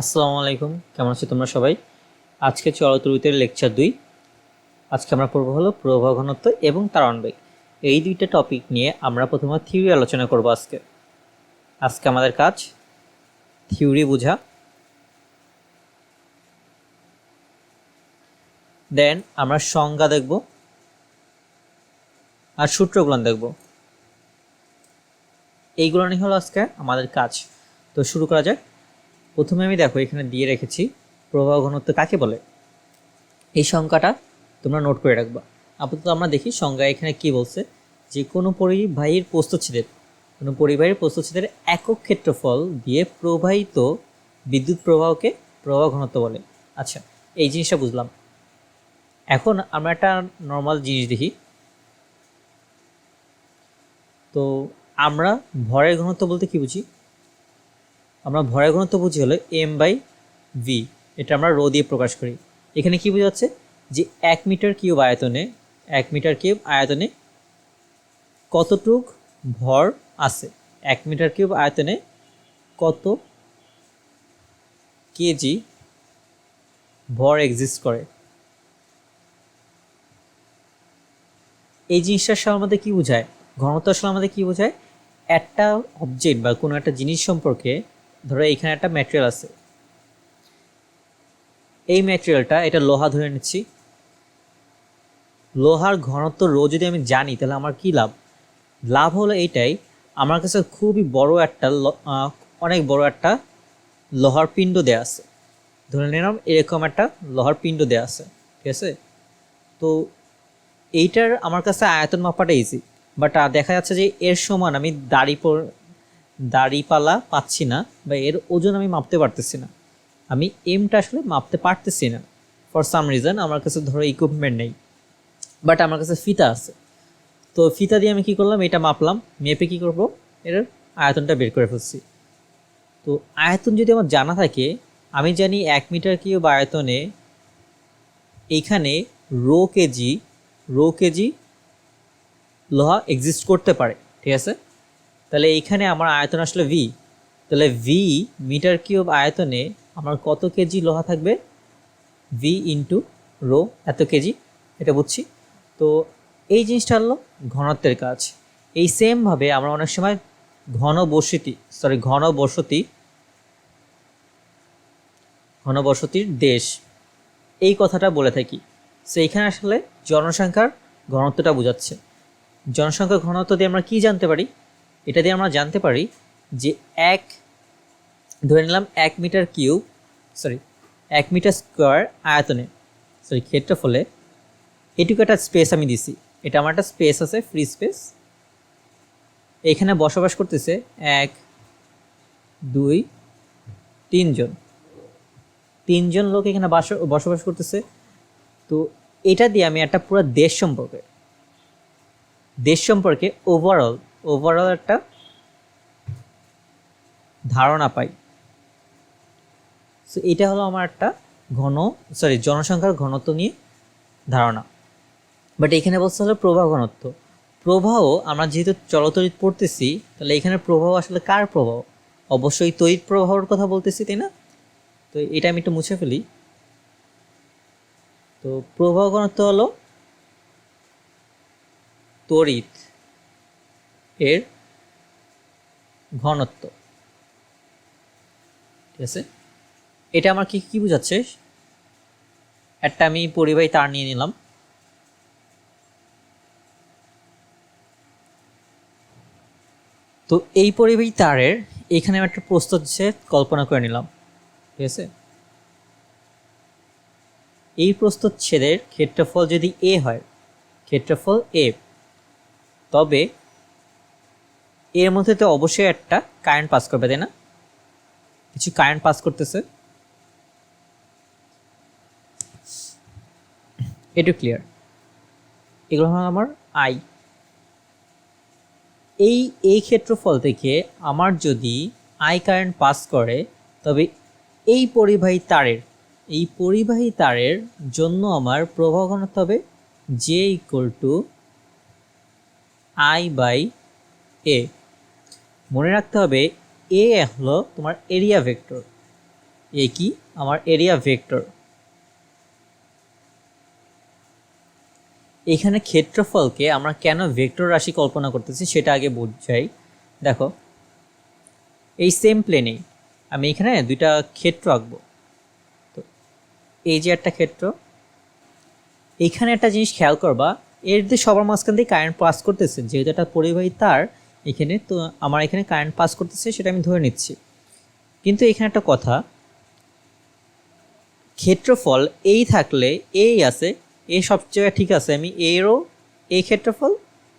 আসসালামু আলাইকুম, কেমন আছো তোমরা সবাই? আজকে চলতরুতের লেকচার 2। আজকে আমরা পড়ব হলো প্রবাহ ঘনত্ব এবং তারণ বেগ। এই দুইটা টপিক নিয়ে আমরা প্রথমে থিওরি আলোচনা করব। আজকে আমাদের কাজ থিওরি বোঝা, দেন আমরা সংজ্ঞা দেখব আর সূত্রগুলো দেখব। এইগুলো নিয়ে হলো আজকে আমাদের কাজ। তো শুরু করা যাক। প্রথমে আমি দেখো এখানে দিয়ে রেখেছি প্রবাহ ঘনত্ব কাকে বলে। এই সংখ্যাটা তোমরা নোট করে রাখবা। আপাতত আমরা দেখি সংজ্ঞা এখানে কি বলছে, যে কোনো পরিবাহীর প্রস্থচ্ছেদের একক ক্ষেত্রফল দিয়ে প্রবাহিত বিদ্যুৎ প্রবাহকে প্রবাহ ঘনত্ব বলে। আচ্ছা, এই জিনিসটা বুঝলাম। এখন আমরা একটা নর্মাল জিনিস দেখি। তো আমরা ভরের ঘনত্ব বলতে কি বুঝি? আমরা ভরের ঘনত্ব বুঝি হলো m/v। এটা আমরা রো দিয়ে প্রকাশ করি। এখানে কি বোঝাচ্ছে যে 1 মিটার কিউব আয়তনে কতটুক ভর আছে। 1 মিটার কিউব আয়তনে কত কেজি ভর এক্সিস্ট করে। এই জিনিসটা আসলে আমাদের কি বোঝায়? ঘনত্ব আসলে আমাদের কি বোঝায়? একটা অবজেক্ট বা কোনো একটা জিনিস সম্পর্কে, ধরো এখানে একটা ম্যাটেরিয়াল আছে, এই ম্যাটেরিয়ালটা এটা লোহা ধরে নিচ্ছি। লোহার ঘনত্ব রো যদি আমি জানি তাহলে আমার কি লাভ? লাভ হলো এইটাই, আমার কাছে খুবই অনেক বড় একটা লোহার পিণ্ড দেয়া আছে। ধরে নিলাম এরকম একটা লোহার পিণ্ড দেয়া আছে, ঠিক আছে? তো এইটার আমার কাছে আয়তন মাপাটা ইজি, বাট দেখা যাচ্ছে যে এর সমান আমি দাড়িপালা পাচ্ছি না, বা এর ওজন আমি মাপতে পারতেছি না। আমি এমটা আসলে মাপতে পারতেছি না ফর সাম রিজন। আমার কাছে ধরো ইকুইপমেন্ট নেই, বাট আমার কাছে ফিতা আছে। তো ফিতা দিয়ে আমি কি করলাম, এটা মাপলাম, মেপে কি করব, এর আয়তনটা বের করে ফেলছি। তো আয়তন যদি আমার জানা থাকে, আমি জানি 1 মিটার কিউব আয়তনে এইখানে রো কেজি লোহা এক্সিস্ট করতে পারে, ঠিক আছে? তাহলে এইখানে আমার আয়তন আসলে ভি। তাহলে ভি মিটার কিউব আয়তনে আমার কত কেজি লোহা থাকবে? ভি ইন্টু রো, এত কেজি। এটা বুঝছি। তো এই জিনিসটা হলো ঘনত্বের কাজ। এই সেমভাবে আমরা অনেক সময় ঘনবসতির দেশ এই কথাটা বলে থাকি। সো এইখানে আসলে জনসংখ্যার ঘনত্বটা বোঝাচ্ছে। জনসংখ্যার ঘনত্ব দিয়ে আমরা কি জানতে পারি? এটা দিয়ে আমরা জানতে পারি যে ধরে নিলাম 1 মিটার স্কোয়ার আয়তনে, ক্ষেত্রফলে এটুকু একটা স্পেস আমি দিছি। এটা আমার একটা স্পেস আছে, ফ্রি স্পেস। এখানে বসবাস করতেছে 1 2 3 জন লোক এখানে বসবাস করতেছে। তো এটা দিয়ে আমি একটা পুরো দেশ সম্পর্কে ওভারঅল একটা ধারণা পাই। সো এটা হলো আমার একটা জনসংখ্যার ঘনত্ব নিয়ে ধারণা। বাট এখানে বলতে হলো প্রবাহ ঘনত্ব। প্রবাহ আমরা যেহেতু চলতরিৎ পড়তেছি, তাহলে এখানে প্রবাহ আসলে কার প্রবাহ? অবশ্যই তড়িৎ প্রবাহর কথা বলতেছি, তাই না? তো এটা আমি একটু মুছে ফেলি। তো প্রবাহ ঘনত্ব হলো তড়িৎ এর ঘনত্ব, ঠিক আছে? এটা আমার কি বোঝাচ্ছে? একটা আমি পরিবাহী তার নিয়ে নিলাম। তো এই পরিবাহী তারের এখানে আমি একটা প্রস্থচ্ছেদ কল্পনা করে নিলাম, ঠিক আছে? এই প্রস্থচ্ছেদের ক্ষেত্রফল যদি এ হয়, ক্ষেত্রফল এ, তবে এর মধ্যে তো অবশ্যই একটা কারেন্ট পাস করবে, তাই না? কিছু কারেন্ট পাস করতেছে, এটা ক্লিয়ার। এগুলো হলো আমার আই। এই ক্ষেত্রফল থেকে আমার যদি আই কারেন্ট পাস করে, তবে এই পরিবাহী তারের জন্য আমার প্রবাহ ঘনত্ব হবে J equal to I by A. মনে রাখতে হবে এ হলো তোমার এরিয়া ভেক্টর। এ কি আমার এরিয়া ভেক্টর। এখানে ক্ষেত্রফলকে আমরা কেন ভেক্টর রাশি কল্পনা করতেছি সেটা আগে বুঝাই। দেখো এই সেম প্লেনে আমি এখানে দুইটা ক্ষেত্র আঁকবো। তো এই যে একটা ক্ষেত্র, এইখানে একটা জিনিস খেয়াল করবা, এর যে সবার মাঝখান দিয়ে কারেন্ট পাস করতেছে, যেহেতু একটা পরিবাহী তার এখানে, তো আমার এখানে কারেন্ট পাস করতেছে সেটা আমি ধরে নিচ্ছি। কিন্তু এখানে একটা কথা, ক্ষেত্রফল এই থাকলে এই আছে, এ সব জায়গায় ঠিক আছে, আমি এরও এই ক্ষেত্রফল,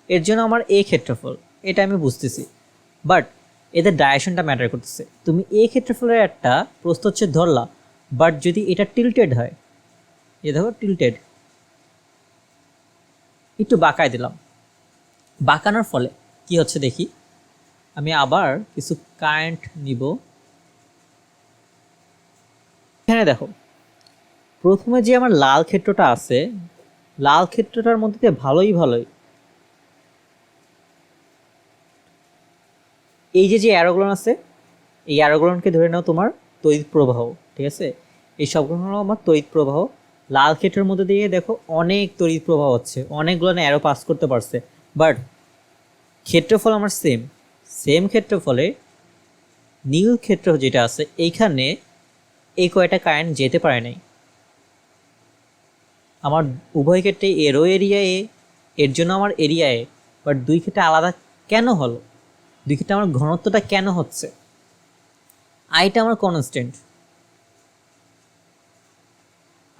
এর জন্য আমার এই ক্ষেত্রফল, এটা আমি বুঝতেছি। বাট এদের ডাইরেকশনটা ম্যাটার করতেছে। তুমি এই ক্ষেত্রফলের একটা প্রস্থচ্ছেদ ধরলা, বাট যদি এটা টিল্টেড হয়, এ দেখো টিল্টেড, একটু বাঁকায় দিলাম, বাঁকানোর ফলে কি হচ্ছে দেখি। আমি আবার কিছু কারেন্ট নিব। এখানে দেখো প্রথমে যে আমার লাল ক্ষেত্রটা আছে, লাল ক্ষেত্রটার মধ্যে দিয়ে ভালোই এই যে অ্যারোগুলো আছে, এই অ্যারোগুলোকে ধরে নাও তোমার তড়িৎ প্রবাহ, ঠিক আছে? এই সবগুলো হলো আমার তড়িৎ প্রবাহ। লাল ক্ষেত্রের মধ্যে দিয়ে দেখো অনেক তড়িৎ প্রবাহ হচ্ছে, অনেকগুলো অ্যারো পাস করতে পারছে, বাট ক্ষেত্রফল আমার সেম। সেম ক্ষেত্রফলে নীল ক্ষেত্র যেটা আছে এইখানে এই কয়টা কারেন্ট যেতে পারে নাই। আমার উভয় ক্ষেত্রে এরও এরিয়া এ, এর জন্য আমার এরিয়া এ, বাট দুই ক্ষেত্রে আলাদা কেন হলো? দুই ক্ষেত্রে আমার ঘনত্বটা কেন হচ্ছে? আইটা আমার কনস্ট্যান্ট,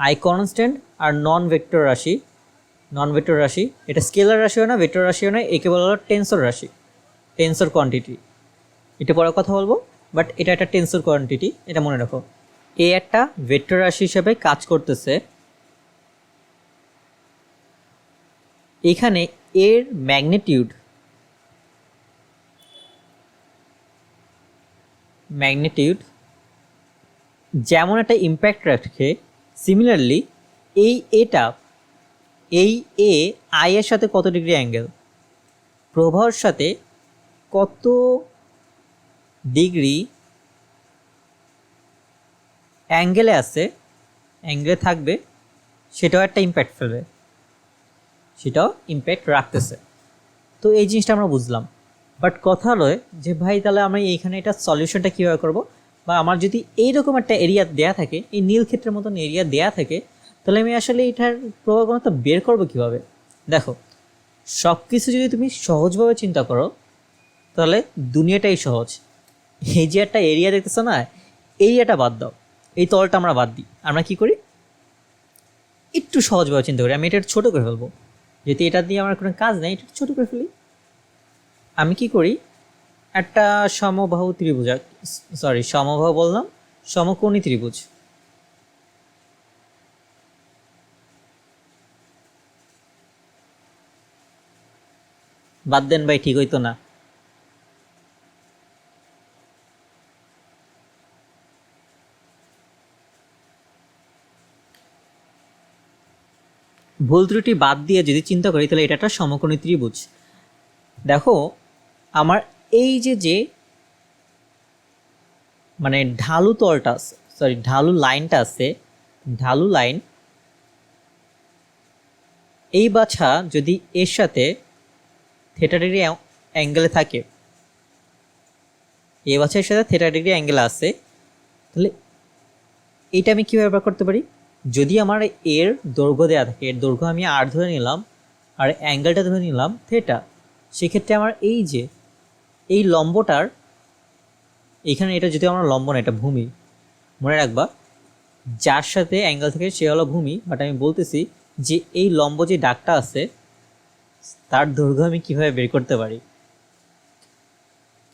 আই কনস্ট্যান্ট আর নন ভেক্টর রাশি। নন ভেক্টর রাশি এটা স্কেলার রাশিও না, ভেক্টর রাশিও না, একে বলা হলো টেন্সর রাশি, টেন্সর কোয়ান্টিটি। এটা পরে কথা বলবো, বাট এটা একটা টেন্সর কোয়ান্টিটি, এটা মনে রাখো। এ একটা ভেক্টর রাশি হিসেবে কাজ করতেছে। এখানে এর ম্যাগনিটিউড যেমন একটা ইম্প্যাক্ট রাখে, সিমিলারলি এটা এই এ আই এর সাথে কত ডিগ্রি অ্যাঙ্গেল, প্রবাহের সাথে কত ডিগ্রি অ্যাঙ্গেলে আছে, অ্যাঙ্গেলে থাকবে, সেটাও একটা ইম্প্যাক্ট ফেলবে, সেটাও ইম্প্যাক্ট রাখতেছে। তো এই জিনিসটা আমরা বুঝলাম। বাট কথা হলো যে ভাই তাহলে আমি এইখানে এটা সলিউশনটা কীভাবে করব, বা আমার যদি এইরকম একটা এরিয়া দেয়া থাকে, এই নীল ক্ষেত্রের মতন এরিয়া দেয়া থাকে, তাহলে আমি আসলে এটার প্রভাব ঘনত্ব বের করবো কীভাবে? দেখো সব কিছু যদি তুমি সহজভাবে চিন্তা করো তাহলে দুনিয়াটাই সহজ। এই যে একটা এরিয়া দেখতেছো না, এরিয়াটা বাদ দাও, এই তলটা আমরা বাদ দিই, আমরা কি করি একটু সহজভাবে চিন্তা করি। আমি এটা ছোটো করে ফেলবো, যেহেতু এটা দিয়ে আমার কোনো কাজ নেই, এটা ছোটো করে ফেলি। আমি কি করি, একটা সমবাহু ত্রিভুজ, সমবাহু বললাম, সমকোণী ত্রিভুজ। বাদ দেন ভাই, ঠিক হইতো না। ভুল ত্রুটি বাদ দিয়ে যদি চিন্তা করি তাহলে এটা একটা সমকোণী ত্রিভুজ। দেখো আমার এই যে মানে ঢালু তলটা আছে, ঢালু লাইনটা আছে, ঢালু লাইন এই বাছা যদি এর সাথে থিটা ডিগ্রি অ্যাঙ্গেলে থাকে, এই বাছা এর সাথে থিটা ডিগ্রি অ্যাঙ্গেল আছে, তাহলে এইটা আমি কীভাবে ব্যবহার করতে পারি? যদি আমার এর দৈর্ঘ্য দেওয়া থাকে, এর দৈর্ঘ্য আমি আর ধরে নিলাম, আর অ্যাঙ্গেলটা ধরে নিলাম থিটা, সেক্ষেত্রে আমার এই যে এই লম্বটার এখানে, এটা যদি আমার লম্ব না, এটা ভূমি, মনে রাখবা যার সাথে অ্যাঙ্গেল থাকে সে হলো ভূমি। বাট আমি বলতেছি যে এই লম্ব যে দাগটা আছে তার দৈর্ঘ্য আমি কীভাবে বের করতে পারি,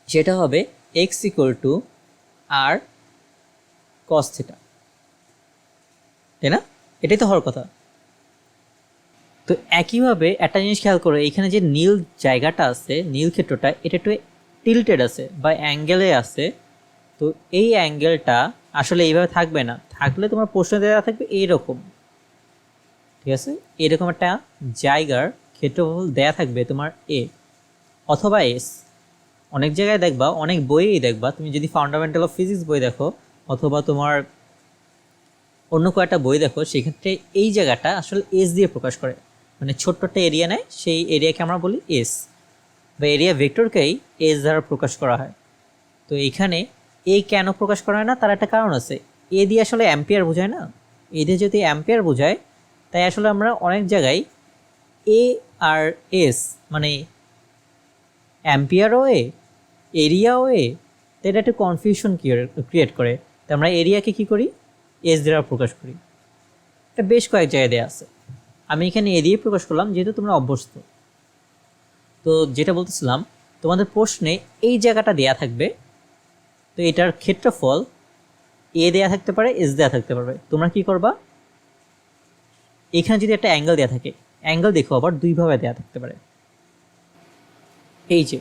সেটা হবে x equal to r cos theta, তাই না? এটাই তো হওয়ার কথা। তো একইভাবে একটা জিনিস খেয়াল করো, এখানে যে নীল জায়গাটা আছে, নীল ক্ষেত্রটা, এটা একটু টিল্টেড আছে বা অ্যাঙ্গেলে আছে। তো এই অ্যাঙ্গেলটা আসলে এইভাবে থাকবে না, থাকলে তোমার প্রশ্ন দেওয়া থাকবে এইরকম, ঠিক আছে? এরকম একটা জায়গার ক্ষেত্রফল দেয়া থাকবে তোমার এ অথবা এস। অনেক জায়গায় দেখবা, অনেক বইয়েই দেখবা, তুমি যদি ফান্ডামেন্টাল অফ ফিজিক্স বই দেখো অথবা তোমার অন্য কয়েকটা বই দেখো, সেক্ষেত্রে এই জায়গাটা আসলে এস দিয়ে প্রকাশ করে, মানে ছোট্ট একটা এরিয়া নেয়, সেই এরিয়াকে আমরা বলি এস, বা এরিয়া ভেক্টরকেই এস দ্বারা প্রকাশ করা হয়। তো এইখানে এ কেন প্রকাশ করা হয় না, তার একটা কারণ আছে। এ দিয়ে আসলে অ্যাম্পিয়ার বোঝায় না, এ দিয়ে যদি অ্যাম্পিয়ার বোঝায়, তাই আসলে আমরা অনেক জায়গায় এ আর এস মানে অ্যাম্পিয়ারও এরিয়াও তো এটা একটা কনফিউশন ক্রিয়েট করে। তো আমরা এরিয়াকে কী করি, এস দ্বারা প্রকাশ করি। এটা বেশ কয়েক জায়গায় দেওয়া আছে, আমি এখানে এ দিয়ে প্রকাশ করলাম যেহেতু তোমরা অভ্যস্ত। তো যেটা বলতেছিলাম, তোমাদের প্রশ্নে এই জায়গাটা দেয়া থাকবে, তো এটার ক্ষেত্রফল এ দেয়া থাকতে পারে, এস দেয়া থাকতে পারবে। তোমরা কি করবা, এখানে যদি একটা অ্যাঙ্গেল দেওয়া থাকে, অ্যাঙ্গেল দেখো আবার দুইভাবে দেওয়া থাকতে পারে। এই যে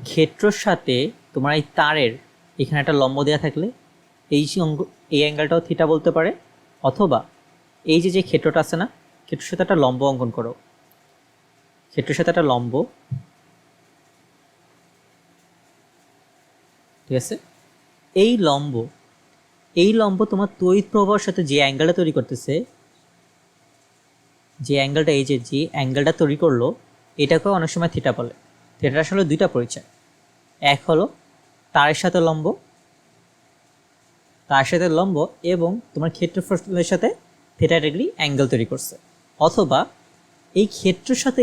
ক্ষেত্রর সাথে তোমার এই তারের এখানে একটা লম্ব দেওয়া থাকলে এই অ্যাঙ্গেলটাও থিটা বলতে পারে, অথবা এই যে ক্ষেত্রটা আছে না, ক্ষেত্রের সাথে একটা লম্ব অঙ্কন করো, ক্ষেত্রের সাথে একটা লম্ব, ঠিক আছে। এই লম্ব তোমার তড়িৎ প্রবাহের সাথে যে অ্যাঙ্গেলটা তৈরি করতেছে, যে অ্যাঙ্গেলটা এই যে অ্যাঙ্গেলটা তৈরি করলো, এটাকেও অনেক সময় থিটা বলে। থিটার আসলে দুইটা পরিচয়, এক হলো তারের সাথে লম্ব, তার সাথে লম্ব এবং তোমার ক্ষেত্রফলের সাথে থিটা ডিগ্রি অ্যাঙ্গেল তৈরি করছে, অথবা এই ক্ষেত্রের সাথে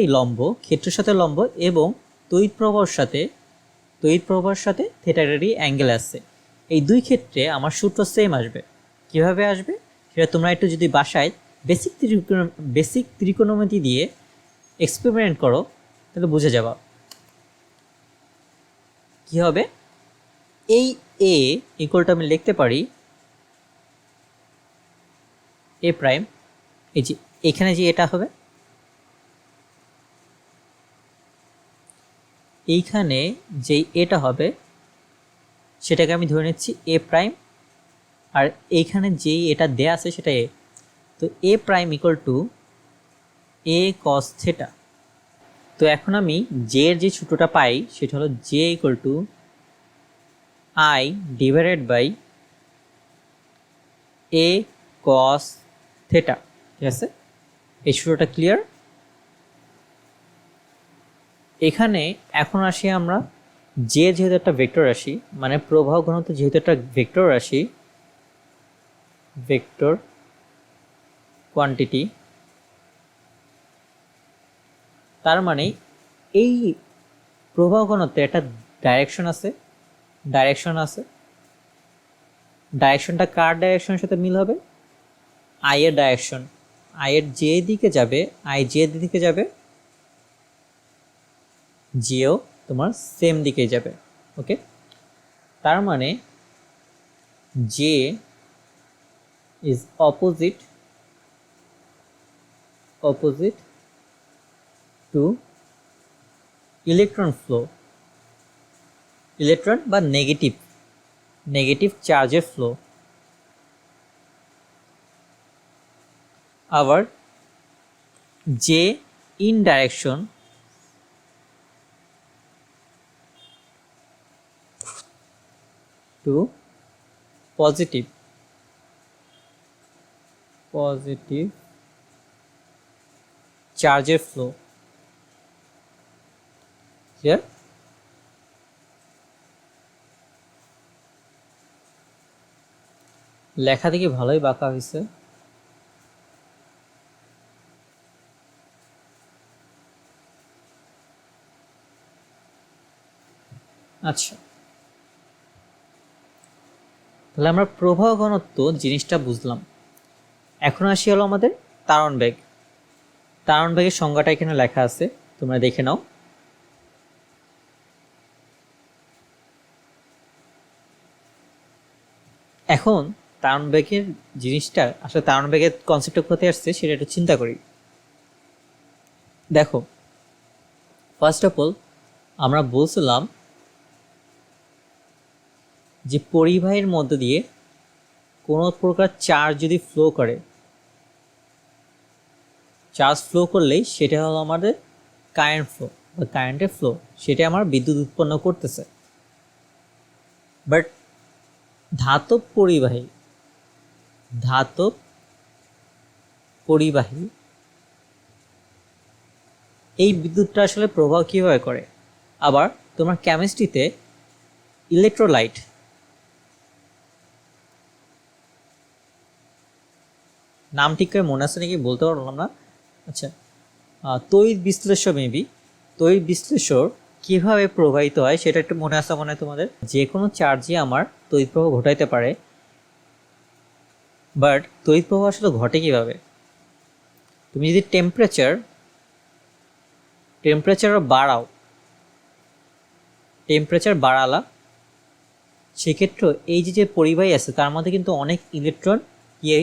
ক্ষেত্রের সাথে লম্ব এবং তড়িৎ প্রবাহের সাথে থিটা ডিগ্রি অ্যাঙ্গেল আসছে। এই দুই ক্ষেত্রে আমার সূত্র সেম আসবে। কিভাবে আসবে সেটা তোমরা একটু যদি বাসায় বেসিক ত্রিকোণমিতি দিয়ে এক্সপেরিমেন্ট করো তাহলে বুঝে যাবা। কি হবে, এই এ ইকুয়ালটা আমি লিখতে পারি এ প্রাইম, এই যে এখানে যে এটা হবে, এইখানে যে এটা হবে সেটাকে আমি ধরে নিচ্ছি এ প্রাইম, আর এইখানে যেই এটা দেয়া আছে সেটা এ। তো A prime equal to A cos theta. তো এখন আমি জে এর যে সূত্রটা পাই সেটা হলো J equal to I divided by A cos theta, ঠিক আছে। এই সূত্রটা ক্লিয়ার। এখানে এখন আসি আমরা, যে যেহেতু একটা ভেক্টর রাশি, মানে প্রবাহ ঘনত্ব যেহেতু একটা ভেক্টর রাশি, ভেক্টর কোয়ান্টিটি, তার মানে এই প্রবাহ ঘনত্বের একটা ডাইরেকশনটা কার ডাইরেকশনের সাথে মিল হবে, আই এর ডাইরেকশন, আই এর যে দিকে যাবে, আই যে দিকে যাবে, জিও তোমার সেম দিকে যাবে। ওকে, তার মানে J is opposite to electron বা নেগেটিভ চার্জের ফ্লো। আবার J in direction two positive চার্জের ফ্লো। ক্লিয়ার? লেখা দেখি ভালোই বাঁকা হয়েছে। আচ্ছা, তাহলে আমরা প্রবাহ ঘনত্ব জিনিসটা বুঝলাম। এখন আসি হলো আমাদের তারণ বেগ। তারণ বেগের সংজ্ঞাটা এখানে লেখা আছে, তোমরা দেখে নাও। এখন তারণ বেগের জিনিসটা আসলে তারণ বেগের কনসেপ্টটা কোথায় আসছে সেটা একটু চিন্তা করি। দেখো, ফার্স্ট অফ অল আমরা বলছিলাম যে পরিবাহীর মধ্য দিয়ে কোনো প্রকার চার্জ যদি ফ্লো করে, চার্জ ফ্লো করলেই সেটা হলো আমাদের কারেন্ট ফ্লো বা কারেন্টের ফ্লো, সেটা আমার বিদ্যুৎ উৎপন্ন করতেছে। বাট ধাতব পরিবাহী, ধাতব পরিবাহী এই বিদ্যুৎটা আসলে প্রবাহ কীভাবে করে। আবার তোমার কেমিস্ট্রিতে ইলেকট্রোলাইট, নাম ঠিক করে মনে আছে নাকি বলতে পারলাম না। আচ্ছা, তড়িৎ বিশ্লেষ্য, মেবি তড়িৎ বিশ্লেষ্য কীভাবে প্রবাহিত হয় সেটা একটু মনে আছে মনে হয় তোমাদের। যে কোনো চার্জই আমার তড়িৎ প্রবাহ ঘটাইতে পারে, বাট তড়িৎ প্রবাহ আসলে ঘটে কীভাবে। তুমি যদি টেম্পারেচার বাড়াও, টেম্পারেচার বাড়ালা, সেক্ষেত্রে এই যে পরিবাহী আছে তার মধ্যে কিন্তু অনেক ইলেকট্রন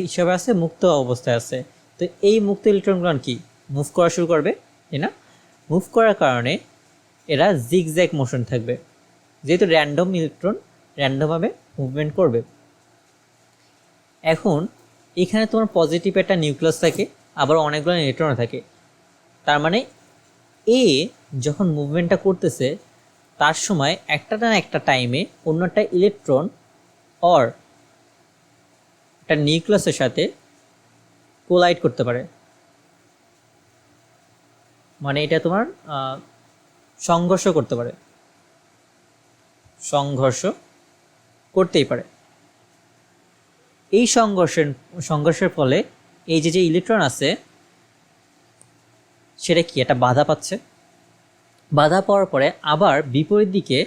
হিসাবে আছে, মুক্ত অবস্থায় আছে। তো এই মুক্ত ইলেকট্রনগুলো কি মুভ করা শুরু করবে, তাই না? মুভ করার কারণে এরা জিগজ্যাগ মোশন থাকবে, যেহেতু র্যান্ডম ইলেকট্রন র্যান্ডমভাবে মুভমেন্ট করবে। এখন এখানে তোমার পজিটিভ একটা নিউক্লিয়াস থাকে, আবার অনেকগুলো ইলেকট্রন থাকে। তার মানে এ যখন মুভমেন্টটা করতেছে তার সময় একটা না একটা টাইমে অন্য একটা ইলেকট্রন অর একটা নিউক্লিয়াসের সাথে কোলাইড করতে পারে। মানে এটা তোমার সংঘর্ষ করতে পারে, সংঘর্ষ করতেই পারে। এই সংঘর্ষের ফলে এই যে ইলেকট্রন আছে সেটা কি একটা বাধা পাচ্ছে, বাধা পাওয়ার পরে আবার বিপরীত দিকে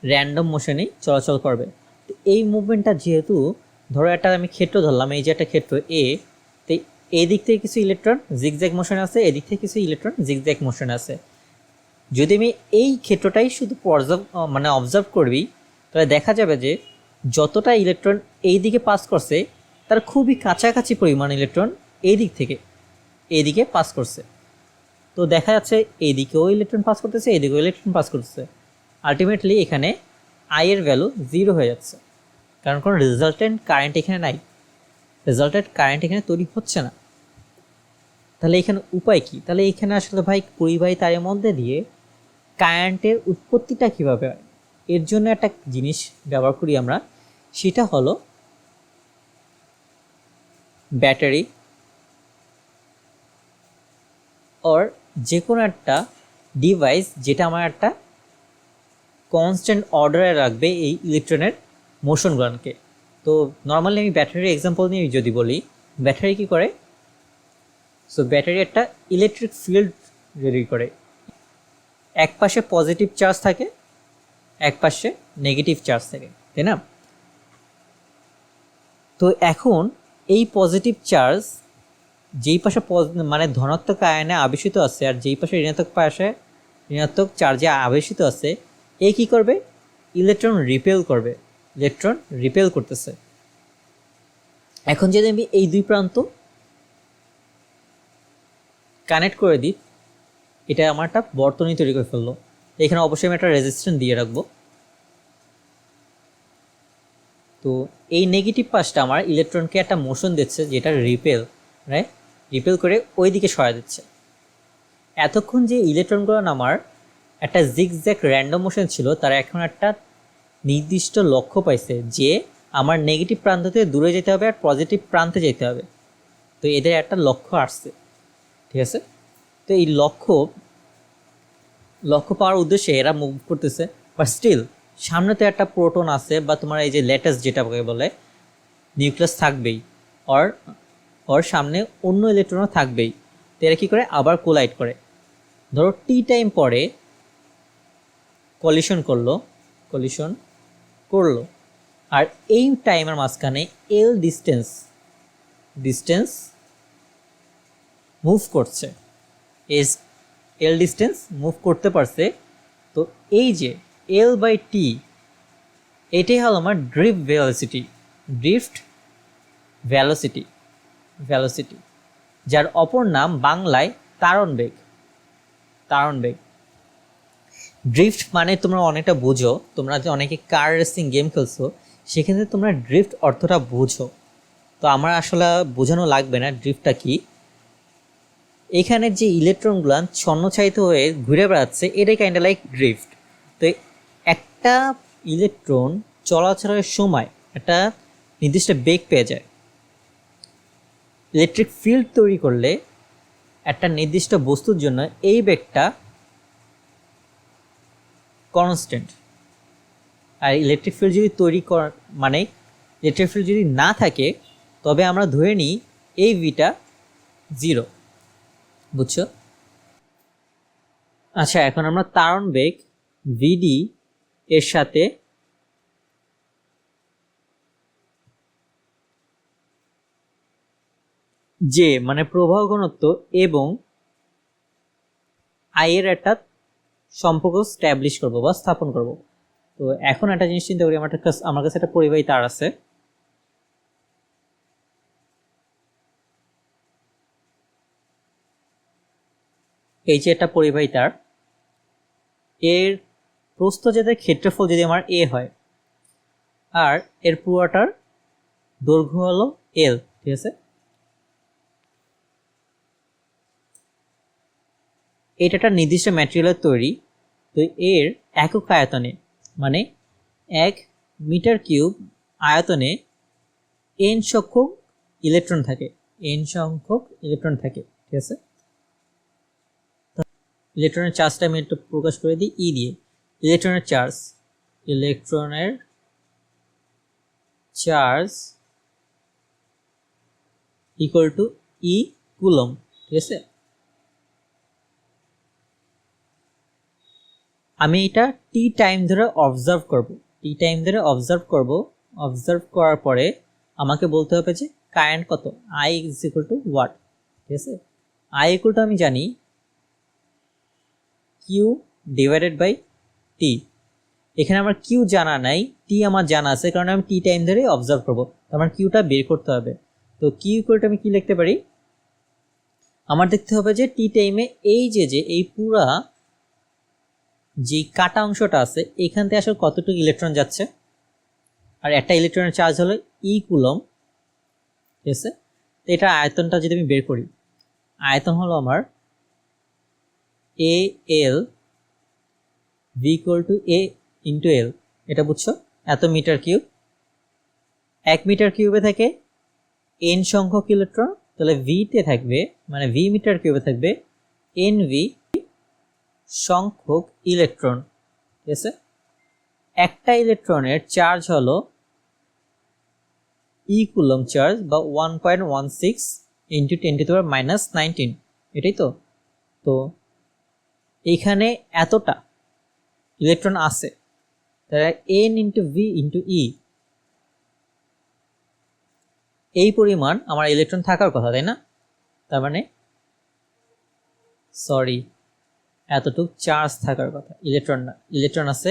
র্যান্ডম মোশনেই চলাচল করবে। তো এই মুভমেন্টটা যেহেতু ধরো একটা আমি ক্ষেত্র ধরলাম, এই যে একটা ক্ষেত্র এ, তো এই দিক থেকে কিছু ইলেকট্রন জিগজ্যাগ মোশনে আছে, এদিক থেকে কিছু ইলেকট্রন জিগজ্যাগ মোশনে আছে। যদি আমি এই ক্ষেত্রটাই শুধু অবজার্ভ করবি, তাহলে দেখা যাবে যে যতটা ইলেকট্রন এই দিকে পাস করছে তার খুবই কাছাকাছি পরিমাণ ইলেকট্রন এই দিক থেকে এই দিকে পাস করছে। তো দেখা যাচ্ছে এইদিকেও ইলেকট্রন পাস করতেছে, এইদিকেও ইলেকট্রন পাস করতেছে। আলটিমেটলি এখানে আই এর ভ্যালু 0 হয়ে যাচ্ছে, কারণ কোনো রেজাল্টেন্ট কারেন্ট এখানে নাই, রেজাল্টেন্ট কারেন্ট এখানে তৈরি হচ্ছে না। তাহলে এখানে উপায় কি? তাহলে এখানে আসলে ভাই পরিবাহী তারের মধ্যে দিয়ে কারেন্টের উৎপত্তিটা কীভাবে হয়, এর জন্য একটা জিনিস ব্যবহার করি আমরা, সেটা হলো ব্যাটারি ওর যে কোনো একটা ডিভাইস যেটা আমার একটা কনস্ট্যান্ট অর্ডারে রাখবে এই ইলেকট্রনের মোশনগুলোকে। তো নর্মালি আমি ব্যাটারির এক্সাম্পল নিয়ে যদি বলি, ব্যাটারি কী করে? সো ব্যাটারি একটা ইলেকট্রিক ফিল্ড রেডি করে, এক পাশে পজিটিভ চার্জ থাকে, এক পাশে নেগেটিভ চার্জ থাকে, তাই না? তো এখন এই পজিটিভ চার্জ যেই পাশে মানে ধনাত্মক আয়নে আবেশিত আছে আর যেই পাশে ঋণাত্মক চার্জে আবেশিত আছে, এ কী করবে? ইলেকট্রন রিপেল করতেছে। এখন যদি আমি এই দুই প্রান্ত কানেক্ট করে দিই, এটা আমার একটা বর্তনী তৈরি করে ফেললো। এখানে অবশ্যই আমি একটা রেজিস্ট্যান্স দিয়ে রাখবো। তো এই নেগেটিভ পাশটা আমার ইলেকট্রনকে একটা মোশন দিচ্ছে, যেটা রিপেল করে ওই দিকে সরা দিচ্ছে। এতক্ষণ যে ইলেকট্রনগুলো আমার একটা জিগজ্যাগ র্যান্ডম মোশন ছিল, তারা এখন একটা নির্দিষ্ট লক্ষ্য পাইছে যে আমার নেগেটিভ প্রান্ত থেকে দূরে যেতে হবে আর পজিটিভ প্রান্তে যেতে হবে। তো এদের একটা লক্ষ্য আসছে, ঠিক আছে? তো এই লক্ষ্য পাওয়ার উদ্দেশ্যে এরা মুভ করতেছে, বাট স্টিল সামনে তো একটা প্রোটন আছে, বা তোমার এই যে ল্যাটাস যেটা বলে নিউক্লিয়াস থাকবেই, ওর সামনে অন্য ইলেকট্রনও থাকবেই। তো এরা কী করে? আবার কোলাইড করে। ধরো টি টাইম পরে কলিশন করলো, আর এই টাইমের মাঝখানে এল ডিস্টেন্স মুভ করছে, এল ডিস্টেন্স মুভ করতে পারছে। তো এই যে এল বাই টি, এটাই হলো আমার ড্রিফট ভ্যালোসিটি, যার অপর নাম বাংলায় তারণ বেগ। ড্রিফট মানে তোমরা অনেকটা বুঝো, তোমরা যে অনেকে কার রেসিং গেম খেলছো সেক্ষেত্রে তোমরা ড্রিফট অর্থটা বুঝো। তো আমার আসলে বোঝানো লাগবে না ড্রিফটটা কি। এখানে যে ইলেকট্রনগুলো ছন্নছায়িত হয়ে ঘুরে বেড়াচ্ছে, এটাই কাইন্ড লাইক ড্রিফট। তো একটা ইলেকট্রন চলাচলের সময় একটা নির্দিষ্ট বেগ পেয়ে যায়। ইলেকট্রিক ফিল্ড তৈরি করলে একটা নির্দিষ্ট বস্তুর জন্য এই বেগটা কনস্ট্যান্ট। আর ইলেকট্রিক ফিল্ড যদি তৈরি মানে ইলেকট্রিক ফিল্ড যদি না থাকে তবে আমরা ধরে নিই এই ভিটা 0। বুঝছো? আচ্ছা, এখন আমরা তারণ বেগ ভিডি এর সাথে যে মানে প্রবাহ ঘনত্ব এবং আই এর একটা সম্পর্ক স্ট্যাবলিশ করব বা স্থাপন করব। তো এখন একটা জিনিস চিন্তা করি, আমার কাছে একটা পরিবাহী তার আছে। এই যে একটা পরিবাহী তার, এর প্রস্থ যেতে ক্ষেত্রফল যদি আমার এ হয় আর এর পুরোটার দৈর্ঘ্য হলো এল, ঠিক আছে? এটা একটা নির্দিষ্ট ম্যাটেরিয়ালের তৈরি। তো এর একক আয়তনে মানে 1 মিটার কিউব আয়তনে n সংখ্যক ইলেকট্রন থাকে। ঠিক আছে? ইলেকট্রনের চার্জটা আমি একটু প্রকাশ করে দিই ই দিয়ে। ইলেকট্রনের charge equal to e coulomb, ঠিক আছে? আমি এটা টি টাইম ধরে অবজার্ভ করব। অবজার্ভ করার পরে আমাকে বলতে হবে যে কারেন্ট কত, I is equal to what, ঠিক আছে? আই ইকুয়াল টু আমি জানি কিউ ডিভাইডেড বাই টি। এখানে আমার কিউ জানা নাই, টি আমার জানা আছে, কারণ আমি টি টাইম ধরে অবজার্ভ করবো। তো আমার কিউটা বের করতে হবে। তো কিউ ইকুয়াল টু আমি কি লিখতে পারি, আমার দেখতে হবে যে টি টাইমে এই যে এই পুরা যে কাটা অংশটা আছে এখান থেকে আসলে কতটুকু ইলেকট্রন যাচ্ছে। আর একটা ইলেকট্রনের চার্জ হলো ই কুলম, ঠিক আছে? তো এটা আয়তনটা যদি আমি বের করি, আয়তন হলো আমার A L V equal to A into L. এটা বুঝছো? এত মিটার কিউব। 1 মিটার কিউবে থাকে এন সংখ্যক ইলেকট্রন, তাহলে ভিতে থাকবে মানে ভি মিটার কিউবে থাকবে এন ভি সংখ্যক ইলেকট্রন, ঠিক আছে? একটা ইলেকট্রনের চার্জ হলো ই কুলম চার্জ বা 1.16 ইন্টু 10⁻⁻19, এটাই তো। তো এইখানে এতটা ইলেকট্রন আছে, তাহলে এন ইন্টু ভি ইন্টু ই, এই পরিমাণ আমার ইলেকট্রন থাকার কথা, তাই না? তার মানে এতটুকু চার্জ থাকার কথা, ইলেকট্রন না। ইলেকট্রন আছে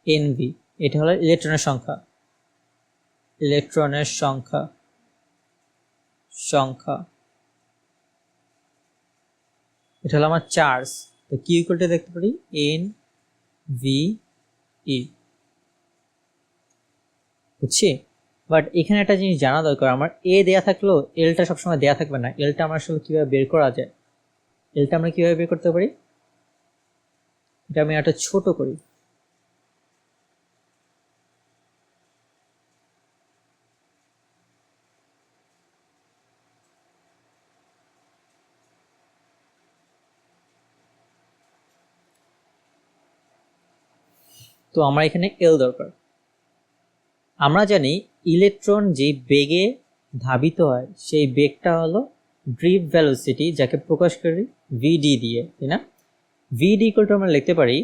এন ভি, এটা হলো ইলেকট্রনের সংখ্যা। এটা হলো আমার চার্জ। তো কি ইকুয়ালটা দেখতে পারি এন ভি ই, বুঝছি? বাট এখানে একটা জিনিস জানা দরকার, আমার এ দেয়া থাকলেও এলটা সবসময় দেয়া থাকবে না। এলটা আমার আসলে কীভাবে বের করা যায়, এলটা আমরা কীভাবে বের করতে পারি, এটা আমি একটা ছোট করি। তো আমার এখানে এল দরকার। আমরা জানি ইলেকট্রন যে বেগে ধাবিত হয় সেই বেগটা হলো ড্রিভ ভেলোসিটি, যাকে প্রকাশ করি ভিডি দিয়ে, তাই না? ভিডি ইকুয়াল টু আমরা লিখতে পারি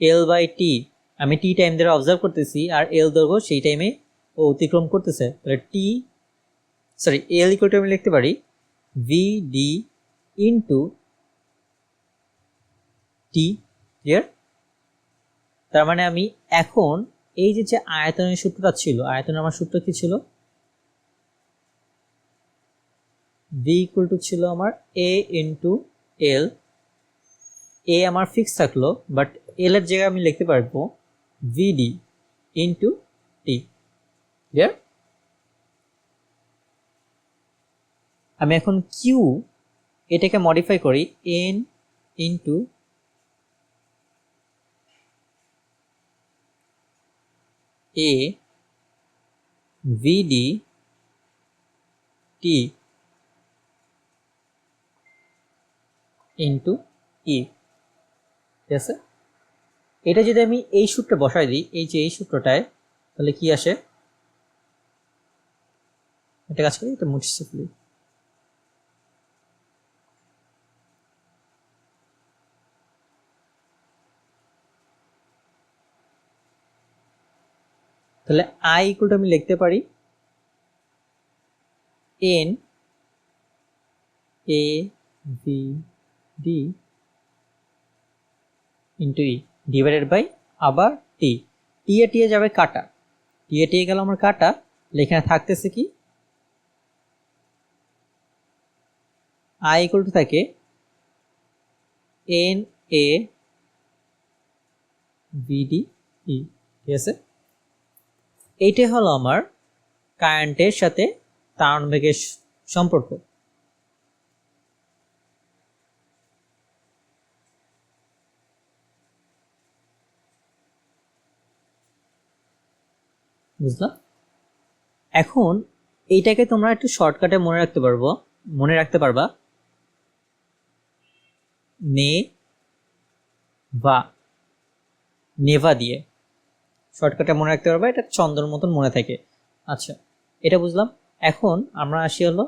এল বাই টি। আমি টি টাইম ধরে অবজার্ভ করতেছি আর এল দৈর্ঘ্য সেই টাইমে ও অতিক্রম করতেছে, তাহলে এল ইকুয়াল টু আমি লিখতে পারি ভিডি ইন্টু টি। ক্লিয়ার? তার মানে আমি এখন এই যে আয়তনের সূত্রটা ছিল, আয়তনের আমার সূত্র কি ছিল, ভি ইকুয়াল টু ছিল আমার এ ইন্টু এল। এ আমার ফিক্স থাকলো, বাট এল এর জায়গায় আমি লিখতে পারবো ভিডি ইন্টু টি। ক্লিয়ার? আমি এখন কিউ এটাকে মডিফাই করি এন ইন্টু এ ভিডি টি ইন্টু ই, ঠিক আছে। এটা যদি আমি এই সূত্রে বসাই দিই, এই যে এই সূত্রটায়, তাহলে কি আসে, এটা কাজ করি, এটা মুছে ফেলি। তাহলে আই ইকুয়াল আমি লিখতে পারি n A v d into e divided by আবার টি, টি এ যাবে কাটা, টি এ গেল আমার কাটা, এখানে থাকতেছে কি আই ইকুয়াল টু থাকে এন এ ভিডি ই, ঠিক আছে। এইটাই হলো আমার কারেন্টের সাথে তারণ বেগের সম্পর্ক। বুঝলাম। এখন এইটাকে তোমরা একটু শর্টকাটে মনে রাখতে পারবা নেভা দিয়ে শর্টকাটে মনে রাখতে পারবা, এটা চন্দ্রের মতন মনে থাকে। আচ্ছা, এটা বুঝলাম। এখন আমরা আসি হলো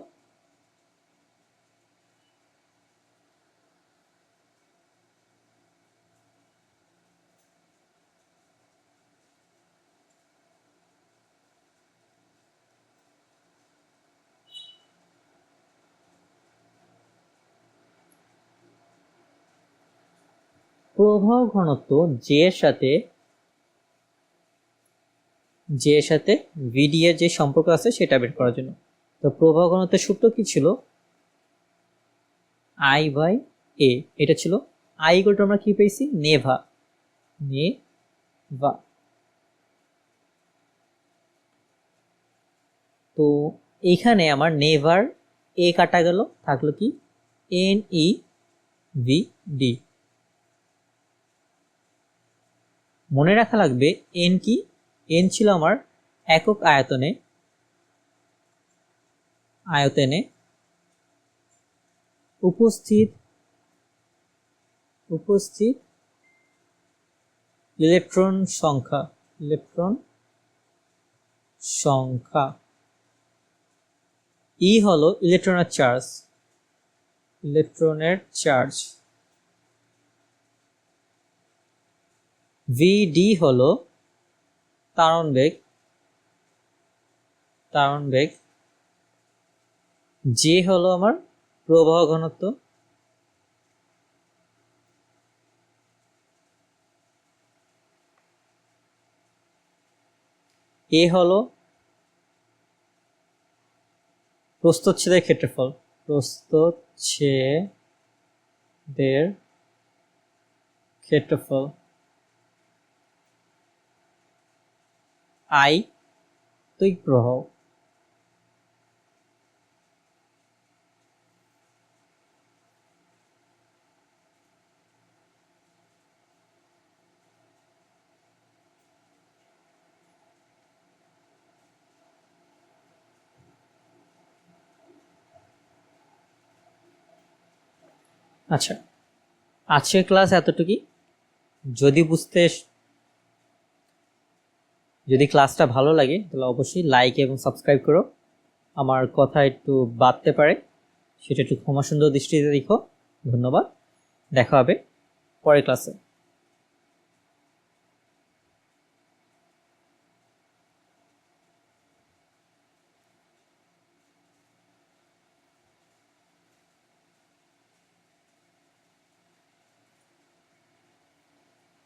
প্রবাহ ঘনত্ব জে এর সাথে ভিডি এর যে সম্পর্ক আছে সেটা বের করার জন্য। তো প্রবাহ ঘনত্বের সূত্র কি ছিল, আই বাই এ, এটা ছিল আই ইকুয়াল টু আমরা কি পেয়েছি, নেভা। তো এইখানে আমার নেভার এ কাটা গেল, থাকলো কি এন ই ভি ডি। মনে রাখা লাগবে এন কি, এন ছিল আমার একক আয়তনে উপস্থিত ইলেকট্রন সংখ্যা। ই হলো ইলেকট্রনের চার্জ, ভিডি হলো তারণ বেগ, জে হলো আমার প্রবাহ ঘনত্ব, এ হলো প্রস্থচ্ছেদের ক্ষেত্রফল, আই তড়িৎ প্রবাহ। আচ্ছা, আজকের ক্লাস এতটুকুই। যদি ক্লাসটা ভালো লাগে তাহলে অবশ্যই লাইক এবং সাবস্ক্রাইব করো। আমার কথা একটু বাড়তে পারে, সেটা একটু ক্ষমা সুন্দর দৃষ্টিতে দেখো। ধন্যবাদ, দেখা হবে পরের ক্লাসে।